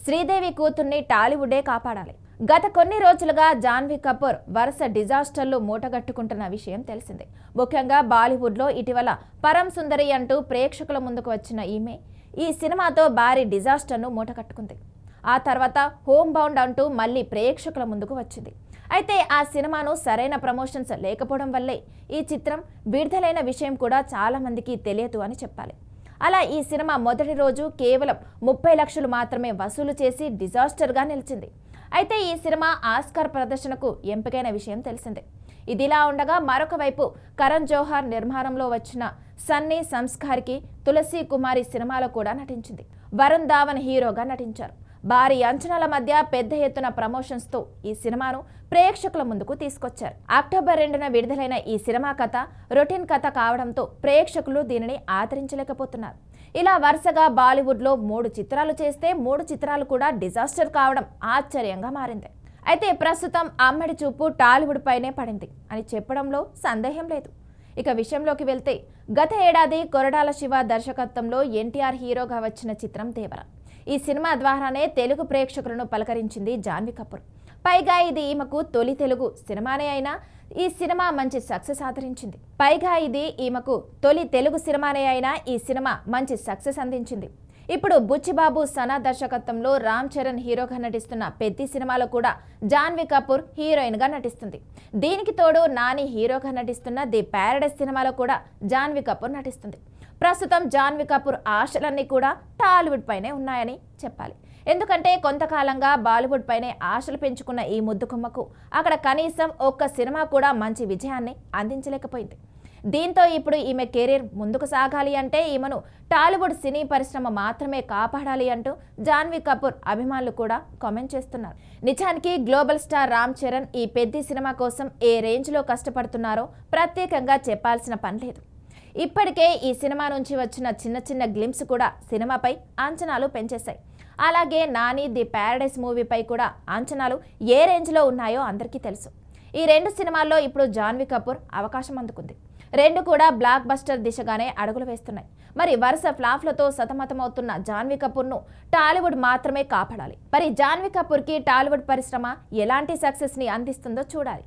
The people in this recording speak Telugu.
శ్రీదేవి కూతుర్ని టాలీవుడే కాపాడాలి. గత కొన్ని రోజులుగా జాన్వీ కపూర్ వరుస డిజాస్టర్లు మూటగట్టుకుంటున్న విషయం తెలిసిందే. ముఖ్యంగా బాలీవుడ్లో ఇటీవల పరం సుందరి అంటూ ప్రేక్షకుల ముందుకు వచ్చిన ఈమె ఈ సినిమాతో భారీ డిజాస్టర్ను మూటగట్టుకుంది. ఆ తర్వాత హోమ్ బౌండ్ అంటూ మళ్ళీ ప్రేక్షకుల ముందుకు వచ్చింది. అయితే ఆ సినిమాను సరైన ప్రమోషన్స్ లేకపోవడం వల్లే ఈ చిత్రం విడుదలైన విషయం కూడా చాలా మందికి తెలియదు అని చెప్పాలి. అలా ఈ సినిమా మొదటి రోజు కేవలం 30 లక్షలు మాత్రమే వసూలు చేసి డిజాస్టర్గా నిలిచింది. అయితే ఈ సినిమా ఆస్కార్ ప్రదర్శనకు ఎంపికైన విషయం తెలిసిందే. ఇదిలా ఉండగా మరొక వైపు కరణ్ జోహార్ నిర్మాణంలో వచ్చిన సన్నీ సంస్కార్కి తులసి కుమారి సినిమాలో కూడా నటించింది. వరుణ్ ధావన్ హీరోగా నటించారు. భారీ అంచనాల మధ్య పెద్ద ఎత్తున ప్రమోషన్స్తో ఈ సినిమాను ప్రేక్షకుల ముందుకు తీసుకొచ్చారు. అక్టోబర్ 2న విడుదలైన ఈ సినిమా కథ రొటీన్ కథ కావడంతో ప్రేక్షకులు దీనిని ఆదరించలేకపోతున్నారు. ఇలా వరుసగా బాలీవుడ్లో 3 చిత్రాలు చేస్తే 3 చిత్రాలు కూడా డిజాస్టర్ కావడం ఆశ్చర్యంగా మారింది. అయితే ప్రస్తుతం అమ్మడి చూపు టాలీవుడ్ పైనే పడింది అని చెప్పడంలో సందేహం లేదు. ఇక విషయంలోకి వెళ్తే గత ఏడాది కొరటాల శివ దర్శకత్వంలో ఎన్టీఆర్ హీరోగా వచ్చిన చిత్రం దేవర. ఈ సినిమా ద్వారానే తెలుగు ప్రేక్షకులను పలకరించింది జాన్వీ కపూర్. పైగా ఇది ఈమెకు తొలి తెలుగు సినిమానే అయినా ఈ సినిమా మంచి సక్సెస్ అందించింది. ఇప్పుడు బుచ్చిబాబు సనా దర్శకత్వంలో రామ్ చరణ్ హీరోగా నటిస్తున్న పెద్ది సినిమాలో కూడా జాన్వీ కపూర్ హీరోయిన్గా నటిస్తుంది. దీనికి తోడు నాని హీరోగా నటిస్తున్న ది ప్యారడైస్ సినిమాలో కూడా జాన్వీ కపూర్ నటిస్తుంది. ప్రస్తుతం జాన్వీ కపూర్ ఆశలన్నీ కూడా టాలీవుడ్ పైనే ఉన్నాయని చెప్పాలి. ఎందుకంటే కొంతకాలంగా బాలీవుడ్ పైనే ఆశలు పెంచుకున్న ఈ ముద్దుకుమ్మకు అక్కడ కనీసం ఒక్క సినిమా కూడా మంచి విజయాన్ని అందించలేకపోయింది. దీంతో ఇప్పుడు ఈమె కెరీర్ ముందుకు సాగాలి అంటే ఈమెను టాలీవుడ్ సినీ పరిశ్రమ మాత్రమే కాపాడాలి అంటూ జాన్వీ కపూర్ అభిమానులు కూడా కామెంట్ చేస్తున్నారు. నిజానికి గ్లోబల్ స్టార్ రామ్ చరణ్ ఈ పెద్ది సినిమా కోసం ఏ రేంజ్లో కష్టపడుతున్నారో ప్రత్యేకంగా చెప్పాల్సిన పని లేదు. ఇప్పటికే ఈ సినిమా నుంచి వచ్చిన చిన్న గ్లింప్స్ కూడా సినిమాపై అంచనాలు పెంచేశాయి. అలాగే నాని ది ప్యారడైస్ మూవీపై కూడా అంచనాలు ఏ రేంజ్లో ఉన్నాయో అందరికీ తెలుసు. ఈ 2 సినిమాల్లో ఇప్పుడు జాన్వీ కపూర్ అవకాశం అందుకుంది. 2 కూడా బ్లాక్ బస్టర్ దిశగానే అడుగులు వేస్తున్నాయి. మరి వరుస ఫ్లాప్లతో సతమతమవుతున్న జాన్వీ కపూర్ను టాలీవుడ్ మాత్రమే కాపాడాలి. మరి జాన్వీ కపూర్కి టాలీవుడ్ పరిశ్రమ ఎలాంటి సక్సెస్ని అందిస్తుందో చూడాలి.